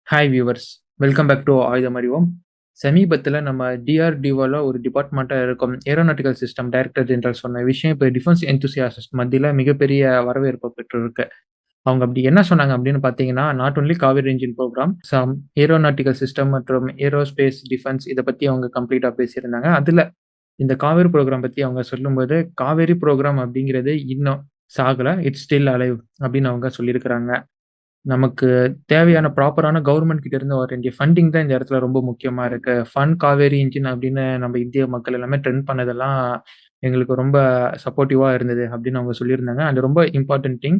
Hi viewers, welcome back to ஆயுதம் அறிவோம். சமீபத்தில நம்ம டிஆர்டிஓல ஒரு டிபார்ட்மெண்ட்டா இருக்கும் ஏரோநாட்டிக்கல் சிஸ்டம் டைரக்டர் ஜெனரல் சொன்ன விஷயம் இப்ப டிஃபென்ஸ் எந்தூசியாசிஸ்ட் மத்தியில மிகப்பெரிய வரவேற்பு பெற்றிருக்கு. அவங்க அப்படி என்ன சொன்னாங்க அப்படின்னு பார்த்தீங்கன்னா, not only Kaveri engine programme, some aeronautical system மற்றும் ஏரோஸ்பேஸ் டிஃபென்ஸ் இத பத்தி அவங்க கம்ப்ளீட்டா பேசியிருந்தாங்க. அதுல இந்த காவேரி புரோகிராம் பத்தி அவங்க சொல்லும்போது, காவேரி புரோகிராம் அப்படிங்கிறது இன்னும் சாகல. இட்ஸ் ஸ்டில் அலைவ் அப்படின்னு அவங்க சொல்லியிருக்கிறாங்க. நமக்கு தேவையான ப்ராப்பரான கவர்மெண்ட் கிட்ட இருந்து வர வேண்டிய ஃபண்டிங் தான் இந்த இடத்துல ரொம்ப முக்கியமா இருக்கு. ஃபண்ட் காவேரி இன்ஜின் அப்படின்னு நம்ம இந்திய மக்கள் எல்லாமே ட்ரெண்ட் பண்ணதெல்லாம் எங்களுக்கு ரொம்ப சப்போர்ட்டிவா இருந்தது அப்படின்னு அவங்க சொல்லியிருந்தாங்க. அண்ட் ரொம்ப இம்பார்ட்டன்ட் திங்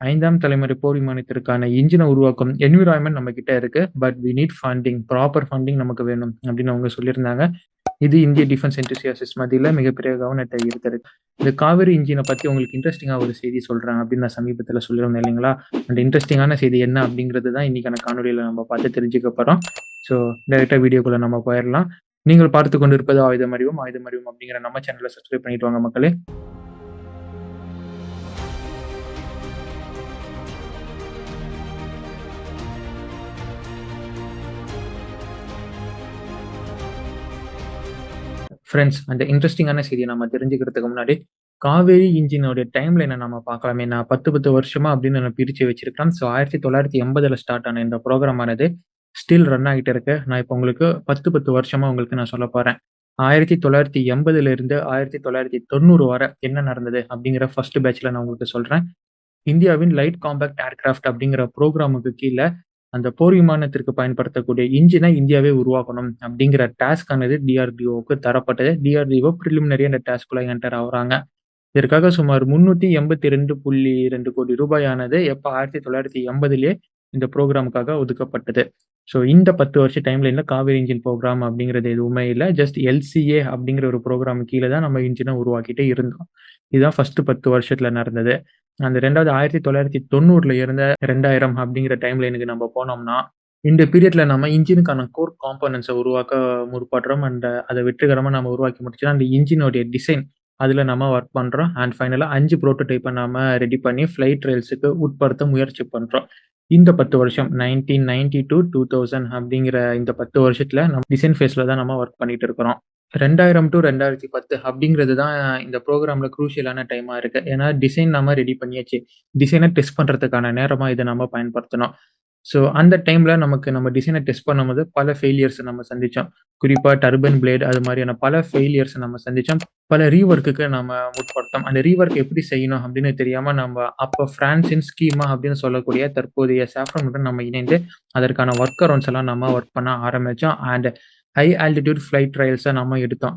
5ஆம் தலைமுறை போர் விமானத்திற்கான இன்ஜின உருவாக்கும் என்விரான்மென்ட் நம்ம கிட்ட இருக்கு. But we need funding. Proper funding நமக்கு வேணும் அப்படின்னு அவங்க சொல்லியிருந்தாங்க. இது இந்திய டிஃபென்ஸ் எந்தூசியாசிஸ்ட் மத்தியில மிகப்பெரிய கவனத்தை ஈர்த்திருக்கு. இந்த காவேரி இன்ஜின பத்தி உங்களுக்கு இன்ட்ரஸ்டிங்கா ஒரு செய்தி சொல்றேன் அப்படின்னு நான் சமீபத்தில சொல்லியிருந்தேன் இல்லைங்களா? அந்த இன்ட்ரஸ்டிங்கான செய்தி என்ன அப்படிங்கிறது தான் இன்னைக்கான காணொளியில நம்ம பார்த்து தெரிஞ்சுக்க போறோம். ஸோ டைரக்ட்டா வீடியோக்குள்ள நம்ம போயிரலாம். நீங்கள் பார்த்துக் கொண்டிருப்பது ஆயுதம் அறிவோம். ஆயுதம் அறிவோம் அப்படிங்கிற நம்ம சேனல சப்ஸ்கிரைப் பண்ணிட்டு வாங்க மக்களே. ஃபிரெண்ட்ஸ், அந்த இன்ட்ரஸ்டிங்கான செய்திய நம்ம தெரிஞ்சுக்கிறதுக்கு முன்னாடி, காவேரி இன்ஜினோட டைம் லைன நம்ம பார்க்கலாமே. நான் 10 வருஷமா அப்படின்னு நான் பிரிச்சு வச்சிருக்கிறேன். ஸோ 1980ல ஸ்டார்ட் ஆன இந்த புரோகிராம் ஆனது ஸ்டில் ரன் ஆகிட்டு இருக்கு. நான் இப்போ உங்களுக்கு 10 வருஷமா உங்களுக்கு நான் சொல்லப் போறேன். 1980ல இருந்து 1990 வரை என்ன நடந்தது அப்படிங்கிற ஃபர்ஸ்ட் பேட்ச்ல நான் உங்களுக்கு சொல்றேன். இந்தியாவின் லைட் காம்பேக்ட் ஏர்கிராஃப்ட் அப்படிங்கிற புரோகிராமுக்கு கீழ அந்த போர் விமானத்திற்கு பயன்படுத்தக்கூடிய இன்ஜினை இந்தியாவே உருவாக்கணும் அப்படிங்கிற டாஸ்க் ஆனது டிஆர்டிஓவுக்கு தரப்பட்டது. டிஆர்டிஓ பிரிலிமினரி அந்த டாஸ்க்குள்ள என்டர் ஆகுறாங்க. இதற்காக சுமார் 382.2 கோடி ரூபாயானது எப்ப 1980லயே இந்த புரோகிராமுக்காக ஒதுக்கப்பட்டது. ஸோ இந்த 10 வருஷ டைம்லைன்ல காவேரி இன்ஜின் புரோகிராம் அப்படிங்கிறது எதுவுமே இல்ல. ஜஸ்ட் எல்சிஏ அப்படிங்கிற ஒரு புரோகிராம் கீழ தான் நம்ம இன்ஜின உருவாக்கிட்டே இருந்தோம். இதுதான் ஃபர்ஸ்ட் 10 வருஷத்துல நடந்தது. அந்த 2வது 1990ல இருந்து 2000 அப்படிங்கிற டைம் லைனுக்கு நம்ம போனோம்னா, இந்த பீரியட்ல நம்ம இன்ஜினுக்கான கோர் காம்போனன்ட்ஸ உருவாக்க முற்படுறோம். அண்ட் அத வெற்றிகரமா நம்ம உருவாக்கி முடிச்சுட்டோம். அந்த இன்ஜினோடைய டிசைன் அதுல நம்ம ஒர்க் பண்றோம். அண்ட் ஃபைனலா 5 புரோட்டோடைப்ப நாம ரெடி பண்ணி ஃப்ளைட் ட்ரையல்ஸ்க்கு உட்படுத்த முயற்சி பண்றோம். இந்த 10 வருஷம் 1990-2000 அப்படிங்கிற இந்த 10 வருஷத்துல நம்ம டிசைன் ஃபேஸ்ல தான் நம்ம ஒர்க் பண்ணிட்டு இருக்கிறோம். 2000 டூ 2010 அப்படிங்கிறது தான் இந்த புரோகிராம்ல குரூஷியலான டைமா இருக்கு. ஏன்னா டிசைன் நம்ம ரெடி பண்ணியாச்சு. டிசைன டெஸ்ட் பண்றதுக்கான நேரமா இத நம்ம பயன்படுத்தணும். ஸோ அந்த டைம்ல நமக்கு நம்ம டிசைன டெஸ்ட் பண்ணும்போது பல ஃபெயிலியர்ஸ நம்ம சந்திச்சோம். குறிப்பா டர்பைன் பிளேட் அது மாரியான பல ஃபெயிலியர்ஸ நம்ம சந்திச்சோம். பல ரீவொர்க்குக்கு நம்ம முற்பட்டோம். அந்த ரீவொர்க் எப்படி செய்யணும் அப்படின்னு தெரியாம நம்ம அப்ப பிரான்சின் ஸ்கீமா அப்படின்னு சொல்லக்கூடிய தற்போதைய சாஃப்ரானுடன் நம்ம இணைந்து அதற்கான ஒர்க் அரவுண்ட்ஸ் எல்லாம் நம்ம ஒர்க் பண்ண ஆரம்பிச்சோம். அண்ட் ஹை ஆல்டிட்யூட் ஃபிளைட் ட்ரையல்ஸ நம்ம எடுத்தோம்.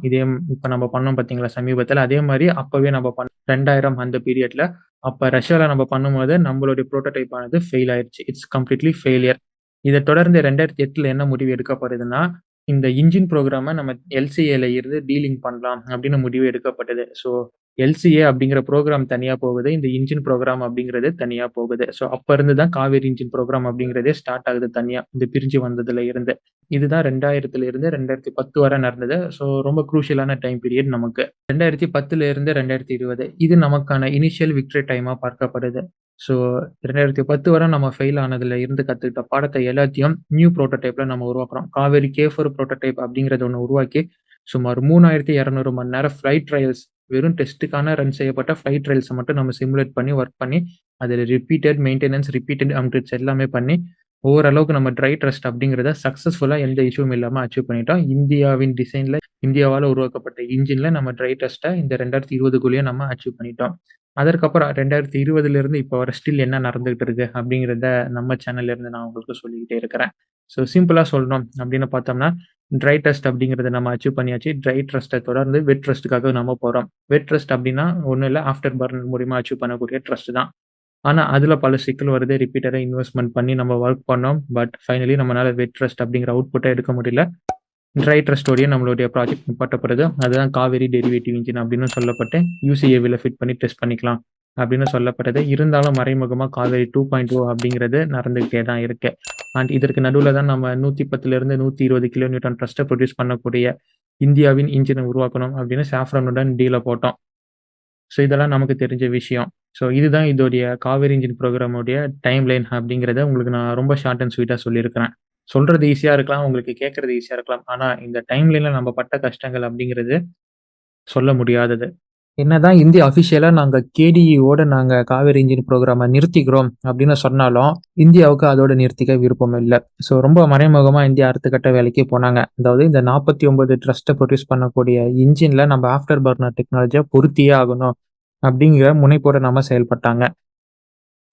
இப்ப நம்ம பண்ணோம் பார்த்தீங்களா சமீபத்தில, அதே மாரி அப்பவே நம்ம 2000 அந்த பீரியட்ல அப்ப ரஷ்யால நம்ம பண்ணும்போது நம்மளுடைய புரோட்டோடைப் ஆனது ஃபெயில் ஆயிருச்சு. It's completely failure. இத தொடர்ந்து 2008ல என்ன முடிவு எடுக்கப்படுதுன்னா, இந்த இன்ஜின் புரோகிராம நம்ம எல்சிஏல இருந்து டீலிங்க் பண்ணலாம் அப்படின்னு முடிவு எடுக்கப்பட்டது. ஸோ எல்சிஏ அப்படிங்கிற புரோகிராம் தனியா போகுது. இந்த இன்ஜின் புரோகிராம் அப்படிங்கிறது தனியா போகுது. ஸோ அப்ப இருந்து தான் காவேரி இன்ஜின் புரோகிராம் அப்படிங்கிறதே ஸ்டார்ட் ஆகுது தனியா. இது பிரிஞ்சு வந்ததுல இருந்து. இதுதான் 2000த்துல இருந்து 2010 வரை நடந்தது. ஸோ ரொம்ப குரூஷியலான டைம் பீரியட் நமக்கு. 2010ல இருந்து 2020 இது நமக்கான இனிஷியல் விக்டரி டைமா பார்க்கப்படுது. ஸோ 2010 வரை நம்ம ஃபெயில் ஆனதுல இருந்து கத்துக்கிட்ட பாடத்த எல்லாத்தையும் நியூ புரோட்டோடைப்ல நம்ம உருவாக்குறோம். காவேரி K4 புரோட்டோடைப் அப்படிங்கிறத ஒண்ணு உருவாக்கி, சுமார் 3200 மணி நேரம் ஃபிளைட் ட்ரையல்ஸ் வெறும் டெஸ்ட்டுக்கான ரன் செய்யப்பட்ட ஃபிளைட் ட்ரையல்ஸ மட்டும் நம்ம சிமுலேட் பண்ணி, ஒர்க் பண்ணி, அதில ரிப்பீட்டட் மெயின்டனன்ஸ், ரிப்பீட்டட் அப்டேட்ஸ் எல்லாமே பண்ணி, ஓரளவுக்கு நம்ம ட்ரை ட்ரஸ்ட் அப்படிங்கிறத சக்சஸ்ஃபுல்லா எந்த இஷ்யூவும் இல்லாம அச்சீவ் பண்ணிட்டோம். இந்தியாவின் டிசைன்ல, இந்தியாவால உருவாக்கப்பட்ட இன்ஜின்ல நம்ம ட்ரை டெஸ்ட்ட இந்த 2020க்குள்ளயே நம்ம அச்சீவ் பண்ணிட்டோம். அதற்கப்புறம் 2020லிருந்து இப்ப வர ஸ்டில் என்ன நடந்துகிட்டு இருக்கு அப்படிங்கிறத நம்ம சேனல்ல இருந்து நான் உங்களுக்கு சொல்லிக்கிட்டே இருக்கிறேன். ஸோ சிம்பிளா சொல்லணும் அப்படின்னு பார்த்தோம்னா, ட்ரை டெஸ்ட் அப்படிங்கிறத நம்ம அச்சீவ் பண்ணியாச்சு. ட்ரை ட்ரஸ்ட்ட தொடர்ந்து வெட் ட்ரஸ்ட்டுக்காக நம்ம போறோம். வெட் ட்ரஸ்ட் அப்படின்னா ஒண்ணும் இல்ல. ஆஃப்டர் பர்ன் மூலியமா அச்சீவ் பண்ணக்கூடிய ட்ரஸ்ட் தான். ஆனா, அதுல பல சிக்கல் வருது. ரிப்பீட்டடா இன்வெஸ்ட்மென்ட் பண்ணி நம்ம ஒர்க் பண்ணோம். பட் ஃபைனலி நம்மனால வெட் ட்ரஸ்ட் அப்படிங்கிற அவுட்புட்ட எடுக்க முடியல. ட்ரை ட்ரஸ்ட்டோடயே நம்மளுடைய ப்ராஜெக்ட் நிப்பாட்டப்படுது. அதுதான் காவேரி டெரிவேட்டிவ் இன்ஜின் அப்படின்னு சொல்லப்பட்டு, யுசிஏவில ஃபிட் பண்ணி டெஸ்ட் பண்ணிக்கலாம் அப்படின்னு சொல்லப்பட்டது. இருந்தாலும் மறைமுகமா காவேரி 2.0 அப்படிங்கிறது நடந்துகிட்டே தான் இருக்கு. அண்ட் இதற்கு நடுவுல தான் நம்ம 110லிருந்து 120 கிலோ நியூட்டன் த்ரஸ்ட்ட புரொடியூஸ் பண்ணக்கூடிய இந்தியாவின் இன்ஜின உருவாக்கணும் அப்படின்னு சாஃப்ரானுடன் டீல போட்டோம். ஸோ இதெல்லாம் நமக்கு தெரிஞ்ச விஷயம். ஸோ இதுதான் இதோடைய காவேரி இன்ஜின் புரோகிராமுடைய டைம் லைன் அப்படிங்கிறத உங்களுக்கு நான் ரொம்ப ஷார்ட் அண்ட் ஸ்வீட்டா சொல்லியிருக்கிறேன். சொல்றது ஈஸியா இருக்கலாம், உங்களுக்கு கேட்கறது ஈஸியா இருக்கலாம். ஆனா இந்த டைம்லைன்ல நம்ம பட்ட கஷ்டங்கள் அப்படிங்கிறது சொல்ல முடியாதது. என்னதான் இந்தியா அஃபிஷியலா நாங்க கேடிஇ-ஓட நாங்க காவேரி இன்ஜின் புரோகிராம நிறுத்திக்கிறோம் அப்படின்னு சொன்னாலும், இந்தியாவுக்கு அதோட நிறுத்திக்க விருப்பம் இல்ல. ஸோ ரொம்ப மறைமுகமா இந்தியா அடுத்த கட்ட வேலைக்கு போனாங்க. அதாவது இந்த 49 ட்ரஸ்ட்ட ப்ரொடியூஸ் பண்ணக்கூடிய இன்ஜின்ல நம்ம ஆஃப்டர் பர்னர் டெக்னாலஜிய பொருத்தியே ஆகணும் அப்படிங்கிற முனைப்போட நாம செயல்பட்டாங்க.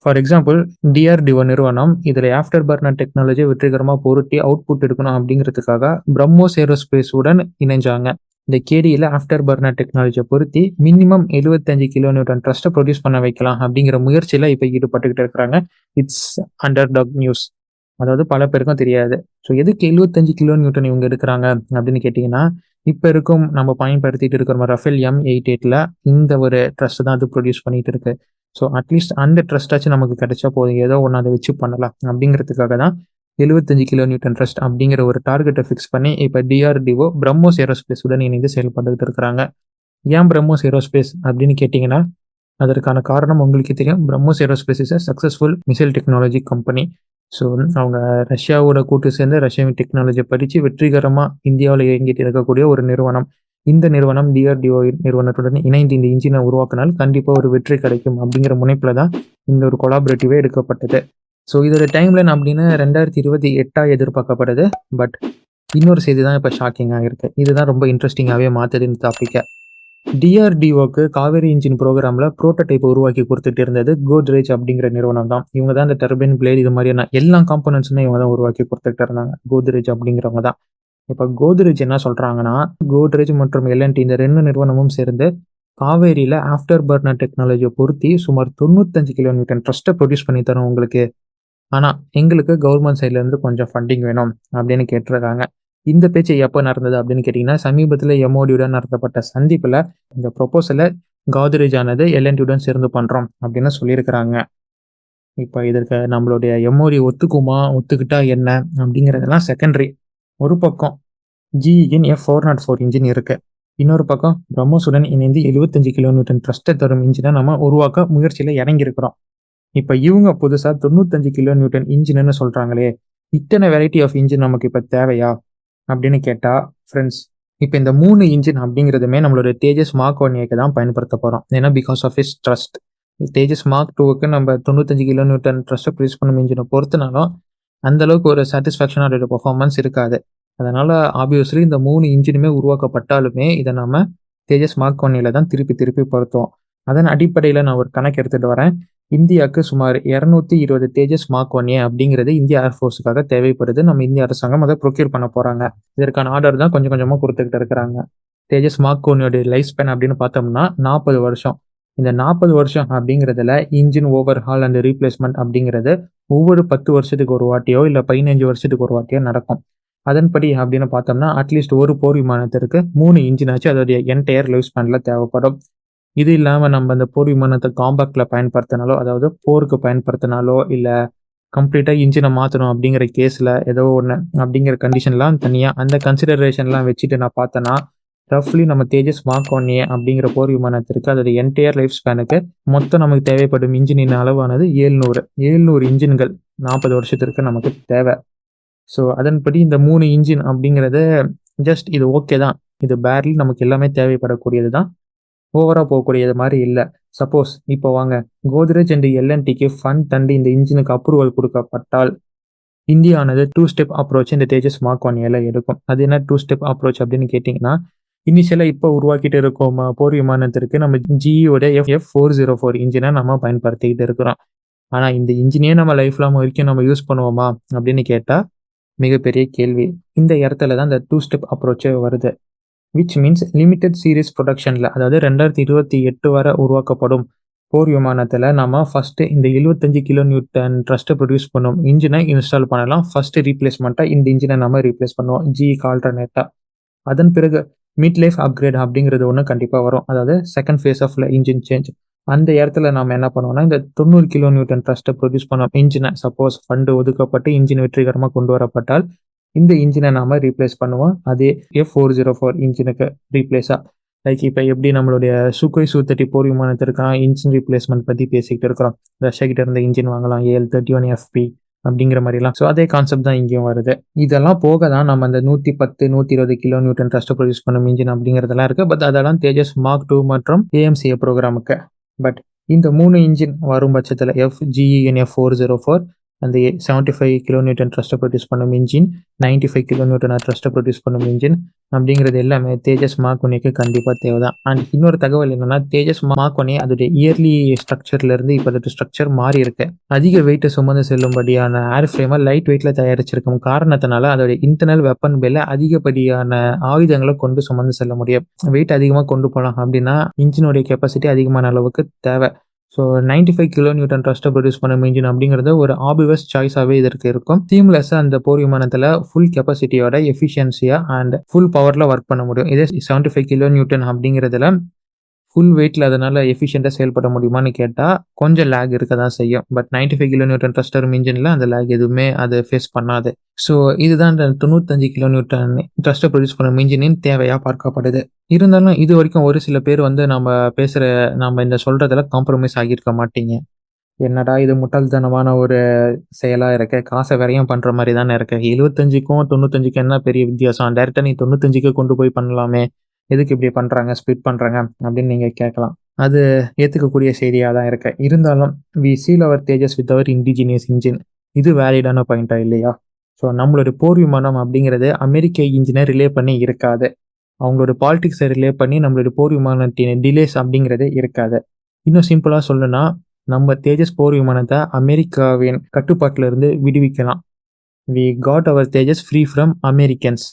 ஃபார் எக்ஸாம்பிள் டிஆர்டிஓ நிறுவனம் இதுல ஆஃப்டர் பர்னர் டெக்னாலஜிய வெற்றிகரமா பொருத்தி அவுட்புட் எடுக்கணும் அப்படிங்கிறதுக்காக பிரம்மோஸ் ஏரோஸ்பேஸ் உடன் இணைஞ்சாங்க. இந்த கேடியில ஆஃப்டர் பர்னர் டெக்னாலஜிய பொருத்தி மினிமம் 75 கிலோ நியூட்டன் த்ரஸ்ட்ட ப்ரொடியூஸ் பண்ண வைக்கலாம் அப்படிங்கிற முயற்சியில இப்ப ஈடுபட்டுக்கிட்டு இருக்கிறாங்க. It's underdog news. அதாவது பல பேருக்கும் தெரியாது. ஸோ எதுக்கு 75 கிலோ நியூட்டன் இவங்க எடுக்குறாங்க அப்படின்னு கேட்டீங்கன்னா, இப்ப இருக்கும் நம்ம பயன்படுத்திட்டு இருக்கிற ரஃபேல் M88ல இந்த ஒரு ட்ரஸ்ட் தான் அது ப்ரொடியூஸ் பண்ணிட்டு இருக்கு. ஸோ அட்லீஸ்ட் அந்த ட்ரஸ்ட்டாச்சும் நமக்கு கிடைச்சா போதும். ஏதோ ஒண்ணு அத வச்சு பண்ணலாம் அப்படிங்கிறதுக்காக தான் 75 கிலோ நியூட்டன் ட்ரஸ்ட் அப்படிங்கிற ஒரு டார்கெட்ட ஃபிக்ஸ் பண்ணி இப்ப டிஆர்டிஓ பிரம்மோஸ் ஏரோஸ்பேஸ் உடன் இணைந்து செயல்பட்டுட்டு இருக்கிறாங்க. ஏன் பிரம்மோஸ் ஏரோஸ்பேஸ் அப்படின்னு கேட்டீங்கன்னா, அதற்கான காரணம் உங்களுக்கே தெரியும். BrahMos aerospace is a successful missile technology company. So அவங்க ரஷ்யாவோட கூட்டு சேர்ந்து ரஷ்யாவின் டெக்னாலஜிய படிச்சு வெற்றிகரமா இந்தியாவுல இயங்கிட்டு இருக்கக்கூடிய ஒரு நிறுவனம். இந்த நிறுவனம் டிஆர்டிஓ நிறுவனத்துடன் இணைந்து இந்த இன்ஜினை உருவாக்கினால் கண்டிப்பா ஒரு வெற்றி கிடைக்கும் அப்படிங்கிற முனைப்புல தான் இந்த ஒரு கொலாபரேட்டிவே எடுக்கப்பட்டது. ஸோ இதோட டைம்லைன் அப்படின்னு 2028 எதிர்பார்க்கப்படுது. பட் இன்னொரு செய்தி தான் இப்ப ஷாக்கிங்கா இருக்கு. இதுதான் ரொம்ப இன்ட்ரெஸ்டிங்காவே மாத்துது இந்த டாபிக்க. டிஆர்டிஓக்கு காவேரி இன்ஜின் புரோகிராம்ல புரோட்டோடைப் உருவாக்கி குடுத்துட்டு இருந்தது கோத்ரேஜ் அப்படிங்கிற நிறுவனம் தான். இவங்க தான் இந்த டர்பைன், பிளேட் இது மாதிரியான எல்லா காம்போனன்ட்ஸுமே இவங்க தான் உருவாக்கி குடுத்துட்டு இருந்தாங்க. கோத்ரேஜ் அப்படிங்கிறவங்க தான். இப்ப கோத்ரேஜ் என்ன சொல்றாங்கன்னா, கோத்ரேஜ் மற்றும் எல்&டி இந்த 2 நிறுவனமும் சேர்ந்து காவேரியில ஆஃப்டர் பர்னர் டெக்னாலஜிய பொருத்தி சுமார் 95 கிலோ நியூட்டன் த்ரஸ்ட்ட ப்ரொடியூஸ் பண்ணி தரோம் உங்களுக்கு. ஆனா எங்களுக்கு கவர்ன்மெண்ட் சைட்ல இருந்து கொஞ்சம் ஃபண்டிங் வேணும் அப்படின்னு கேட்டிருக்காங்க. இந்த பேச்சு எப்ப நடந்தது அப்படின்னு கேட்டீங்கன்னா, சமீபத்தில எம்ஓடியுடன் நடத்தப்பட்ட சந்திப்புல இந்த ப்ரொபோசல கோத்ரேஜ் ஆனது எல்&டியுடன் சேர்ந்து பண்றோம் அப்படின்னு சொல்லியிருக்கிறாங்க. இப்ப இதற்கு நம்மளுடைய எம்ஓடி ஒத்துக்குமா? ஒத்துக்கிட்டா என்ன? அப்படிங்கிறதெல்லாம் செகண்டரி. ஒரு பக்கம் GEயின் F404 இன்ஜின் இருக்கு. இன்னொரு பக்கம் பிரம்மோஸுடன் இணைந்து 75 கிலோ நியூட்டன் த்ரஸ்ட்ட தரும் இன்ஜின நம்ம உருவாக்க முயற்சியில இறங்கியிருக்கிறோம். இப்ப இவங்க புதுசா 95 கிலோ நியூட்டன் இன்ஜின்னு சொல்றாங்களே, இத்தனை வெரைட்டி ஆஃப் இன்ஜின் நமக்கு இப்ப தேவையா? அப்படின்னு கேட்டா, ஃப்ரெண்ட்ஸ் இப்ப இந்த 3 இன்ஜின் அப்படிங்கிறதுமே நம்மளோட தேஜஸ் மார்க் 1ஏக்கு தான் பயன்படுத்த போறோம். ஏன்னா because of its thrust. Tejas mark 2க்கு நம்ம 95 கிலோ நியூட்டன் த்ரஸ்ட்ட ப்ரொடியூஸ் பண்ணும் இன்ஜின பொறுத்தனாலும், அந்த அளவுக்கு ஒரு சாட்டிஸ்ஃபேக்ஷன் அதோட பெர்ஃபார்மன்ஸ் இருக்காது. அதனால ஆப்வியஸ்லி இந்த 3 இன்ஜினுமே உருவாக்கப்பட்டாலுமே, இத நாம தேஜஸ் மார்க் 1ஏல தான் திருப்பி திருப்பி பொருத்துவோம். அதன் அடிப்படையில நான் ஒரு கணக்கு எடுத்துட்டு வரேன். இந்தியாவுக்கு சுமார் 220 தேஜஸ் மார்க் 1ஏ அப்படிங்கிறது இந்திய ஏர்ஃபோர்ஸுக்காக தேவைப்படுது. நம்ம இந்திய அரசாங்கம் அத ப்ரொக்யூர் பண்ண போறாங்க. இதற்கான ஆர்டர் தான் கொஞ்சம் கொஞ்சமா குடுத்துக்கிட்டு இருக்கிறாங்க. தேஜஸ் மார்க் 1 லைஃப் ஸ்பேன் அப்படின்னு பார்த்தோம்னா 40 வருஷம். இந்த 40 வருஷம் அப்படிங்கிறதுல இன்ஜின் ஓவர்ஹால் அண்ட் ரீப்ளேஸ்மென்ட் அப்படிங்கிறது ஒவ்வொரு 10 வருஷத்துக்கு ஒரு வாட்டியோ, இல்ல 15 வருஷத்துக்கு ஒரு வாட்டியோ நடக்கும். அதன்படி அப்படின்னு பார்த்தோம்னா, அட்லீஸ்ட் ஒரு போர் விமானத்திற்கு 3 இன்ஜினாச்சும் அதோடைய என்டையர் லைஃப் ஸ்பேன்ல தேவைப்படும். இது இல்லாம நம்ம அந்த போர் விமானத்த காம்பேக்ட்ல பயன்படுத்தினாலோ, அதாவது போருக்கு பயன்படுத்தினாலோ, இல்ல கம்ப்ளீட்டா இன்ஜின மாத்தணும் அப்படிங்கிற கேஸ்ல ஏதோ ஒண்ணு அப்படிங்கிற கண்டிஷன்லாம் தனியா அந்த கன்சிடரேஷன்லாம் வச்சுட்டு நான் பார்த்தேன்னா, ரஃப்லி நம்ம தேஜஸ் மார்க் 1ஏ அப்படிங்கிற போர் விமானத்திற்கு அதோட என்டையர் லைஃப் ஸ்பேனுக்கு மொத்தம் நமக்கு தேவைப்படும் இன்ஜினின் அளவானது 700 இன்ஜின்கள் 40 வருஷத்திற்கு நமக்கு தேவை. ஸோ அதன்படி இந்த 3 இன்ஜின் அப்படிங்கிறது ஜஸ்ட் இது ஓகே தான். இது பேர்லி நமக்கு எல்லாமே தேவைப்படக்கூடியது தான். ஓவரா போகக்கூடியது மாதிரி இல்ல. சப்போஸ் இப்போ வாங்க கோத்ரேஜ் அண்ட் எல்&டிக்கு ஃபண்ட் தந்து இந்த இன்ஜினுக்கு அப்ரூவல் குடுக்கப்பட்டால், இந்தியானது 2 ஸ்டெப் அப்ரோச் இந்த தேஜஸ் மார்க் 1ஏல எடுக்கும். அது என்ன 2 ஸ்டெப் அப்ரோச் அப்படின்னு கேட்டீங்கன்னா, இனிஷியலா இப்ப உருவாக்கிட்டு இருக்கோம் போர் விமானத்திற்கு நம்ம GEயோட F404 இன்ஜின நம்ம பயன்படுத்திக்கிட்டு இருக்கிறோம். ஆனா இந்த இன்ஜினே நம்ம லைஃப் லாங் வரைக்கும் நம்ம யூஸ் பண்ணுவோமா? அப்படின்னு கேட்டா, மிகப்பெரிய கேள்வி. இந்த இடத்துல தான் இந்த 2 ஸ்டெப் அப்ரோச்சே வருது. விச் மீன்ஸ் லிமிடெட் சீரிஸ் ப்ரொடக்ஷன்ல, அதாவது 2028 வரை உருவாக்கப்படும் போர் விமானத்துல நம்ம ஃபர்ஸ்ட் இந்த 75 கிலோ நியூட்டன் த்ரஸ்ட்ட ப்ரொடியூஸ் பண்ணும் இன்ஜினை இன்ஸ்டால் பண்ணலாம். ஃபர்ஸ்ட் ரீப்ளேஸ்மெண்ட்டா இந்த இன்ஜினை நம்ம ரீப்ளேஸ் பண்ணுவோம் GEக்கு ஆல்டர்னேட்டா. அதன் பிறகு மிட் லைஃப் அப்கிரேட் அப்படிங்கிறது ஒண்ணு கண்டிப்பா வரும். அதாவது second phase of engine change. அந்த இடத்துல நாம என்ன பண்ணுவோம்னா, இந்த 90 கிலோ நியூட்டன் த்ரஸ்ட்ட ப்ரொடியூஸ் பண்ண இன்ஜினை சப்போஸ் ஃபண்ட் ஒதுக்கப்பட்டு இன்ஜின் வெற்றிகரமா கொண்டு வரப்பட்டால், இந்த இன்ஜினை நாம ரீப்ளேஸ் பண்ணுவோம். அதே F404 இன்ஜினுக்கு ரீப்ளேஸா. லைக் இப்ப எப்படி நம்மளுடைய சுகோய் Su-30 போர் விமானத்திற்கான இன்ஜின் ரீப்ளேஸ்மென்ட் பத்தி பேசிக்கிட்டு இருக்கிறோம். ரஷ்யா கிட்ட இருந்து இன்ஜின் வாங்கலாம் AL-31FP அப்படிங்கிற மாதிரிலாம். ஸோ அதே கான்செப்ட் தான் இங்கேயும் வருது. இதெல்லாம் போக தான் நம்ம அந்த 110, 120 கிலோ நியூட்டன் த்ரஸ்ட் ப்ரொடியூஸ் பண்ணும் இன்ஜின் அப்படிங்கிறதெல்லாம் இருக்கு. பட் அதெல்லாம் தேஜஸ் மார்க் 2 மற்றும் ஏஎம்சிஏ ப்ரோக்ராமுக்கு. பட் இந்த 3 இன்ஜின் வரும் பட்சத்தில FGENF 404 அந்த 75 கிலோ நியூட்டன் த்ரஸ்ட் ப்ரொடியூஸ் பண்ணும் engine, 95 kilo Newton thrust produce பண்ணும் இன்ஜின் அப்படிங்கிறது எல்லாமே தேஜஸ் மார்க் 1க்கு கண்டிப்பா தேவை தான். அண்ட் இன்னொரு தகவல் என்னன்னா, தேஜஸ் மார்க் 1 அதோடைய இயர்லி ஸ்ட்ரக்சர்ல இருந்து இப்ப அதோட ஸ்ட்ரக்சர் மாறி இருக்கு. அதிக வெயிட்ட சுமந்து செல்லும்படியான ஏர் ஃப்ரேம லைட் வெயிட்ல தயாரிச்சிருக்கும் காரணத்தினால அதோட இன்டர்னல் வெப்பன் பேல அதிகப்படியான ஆயுதங்கள கொண்டு சுமந்து செல்ல முடியும். வெயிட் அதிகமா கொண்டு போலாம் அப்படின்னா, இன்ஜினுடைய கெப்பாசிட்டி அதிகமான அளவுக்கு தேவை. ஸோ 95 கிலோ நியூட்டன் த்ரஸ்ட்ட ப்ரொடியூஸ் பண்ணும் இன்ஜின் அப்படிங்கிறது ஒரு ஆப்வியஸ் சாய்ஸாவே இதற்கு இருக்கும். சீம்லெஸ்ஸா அந்த போர் விமானத்துல ஃபுல் கெப்பாசிட்டியோட எஃபிஷியன்சியா அண்ட் ஃபுல் பவர்ல ஒர்க் பண்ண முடியும். இதே 75 கிலோ நியூட்டன் அப்படிங்கிறதுல ஃபுல் வெயிட்ல அதனால எஃபிஷியன்ட்டா செயல்பட முடியுமான்னு கேட்டா, கொஞ்சம் லேக் இருக்க தான் செய்யும். பட் 95 கிலோ நியூட்டன் த்ரஸ்ட் வரும் இன்ஜின்ல அந்த லேக் எதுவுமே அது ஃபேஸ் பண்ணாது. ஸோ இதுதான் இந்த 95 கிலோ நியூட்டன் த்ரஸ்ட்ட ப்ரொடியூஸ் பண்ணும் இன்ஜினின் தேவையா பார்க்கப்படுது. இருந்தாலும் இதுவரைக்கும் ஒரு சில பேர் வந்து நம்ம இந்த சொல்றதுல காம்ப்ரமைஸ் ஆகியிருக்க மாட்டீங்க. என்னடா இது முட்டாள்தனமான ஒரு செயலா இருக்கே! காச விரயம் பண்ற மாரி தானே இருக்கு. 75க்கும் 95க்கும் என்ன பெரிய வித்தியாசம்? டைரக்ட்டா நீ 95க்கு கொண்டு போய் பண்ணலாமே! எதுக்கு இப்படி பண்றாங்க? ஸ்ப்ளிட் பண்றாங்க அப்படின்னு நீங்க கேட்கலாம். அது ஏத்துக்கக்கூடிய செய்தியா தான் இருக்கு. இருந்தாலும் we seal our Tejas with our indigenous engine. இது வேலிடான பாயிண்ட்டா இல்லையா? ஸோ நம்மளோட போர் விமானம் அப்படிங்கிறது அமெரிக்க இன்ஜின ரிலே பண்ணி இருக்காது. அவங்களோட பாலிடிக்ஸ ரிலே பண்ணி நம்மளோட போர் விமானத்தின் டிலேஸ் அப்படிங்கிறது இருக்காது. இன்னும் சிம்பிளா சொல்லணும்னா, நம்ம தேஜஸ் போர் விமானத்த அமெரிக்காவின் கட்டுப்பாட்டுல இருந்து விடுவிக்கலாம். We got our Tejas free from Americans.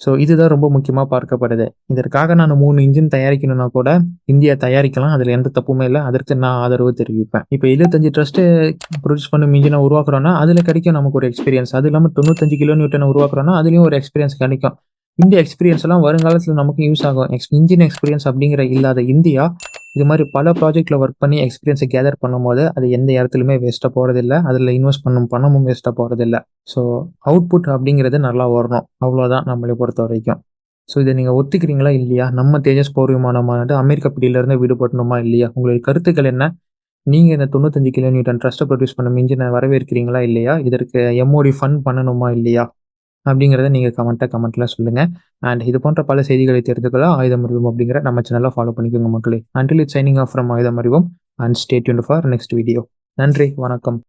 So இதுதான் ரொம்ப முக்கியமா பார்க்கப்படுது. இதற்காக நான் 3 இன்ஜின் தயாரிக்கணும்னா கூட இந்தியா தயாரிக்கலாம். அதுல எந்த தப்புமே இல்ல. அதற்கு நான் ஆதரவு தெரிவிப்பேன். இப்ப 75 ட்ரஸ்ட் ப்ரொடியூஸ் பண்ணும் இன்ஜின உருவாக்குறோம்னா, அதுல கிடைக்கும் நமக்கு ஒரு எக்ஸ்பீரியன்ஸ். அது இல்லாம 95 கிலோ நியூட்டன உருவாக்குறோம்னா, அதுலயும் ஒரு எக்ஸ்பீரியன்ஸ் கிடைக்கும். இந்த எக்ஸ்பீரியன்ஸ் எல்லாம் வருங்காலத்துல நமக்கு யூஸ் ஆகும். இன்ஜின் எக்ஸ்பீரியன்ஸ் அப்படிங்கிற இல்லாத இந்தியா, இது மாரி பல ப்ராஜெக்ட்ல ஒர்க் பண்ணி எக்ஸ்பீரியன்ஸ கேதர் பண்ணும்போது, அது எந்த இடத்துலயுமே வேஸ்ட்டா போறதில்ல. அதுல இன்வெஸ்ட் பண்ணும் பணமும் வேஸ்ட்டா போறதில்ல. ஸோ அவுட்புட் அப்படிங்கிறது நல்லா வரணும். அவ்வளோதான் நம்மளை பொறுத்தவரைக்கும். ஸோ இத நீங்க ஒத்துக்கிறீங்களா? இல்லையா? நம்ம தேஜஸ் போர் விமானமானது அமெரிக்க பிடியிலிருந்து விடுபடணுமா? இல்லையா? உங்களுடைய கருத்துக்கள் என்ன? நீங்க இந்த 95 கிலோ நியூட்டன் த்ரஸ்ட்ட ப்ரொடியூஸ் பண்ணும் இன்ஜின வரவேற்கிறீங்களா? இல்லையா? இதற்கு எம்ஓடி ஃபண்ட் பண்ணணுமா? இல்லையா? அப்படிங்கிறத நீங்க கமெண்ட்ல சொல்லுங்க. அண்ட் இது போன்ற பல செய்திகளை தெரிந்து கொள்ள ஆயுதம் அறிவோம் அப்படிங்கிற நம்ம சேனல ஃபாலோ பண்ணிக்கோங்க மக்களே. Until it's signing off from ஆயுதம் அறிவோம் and stay tuned for next video. நன்றி, வணக்கம்.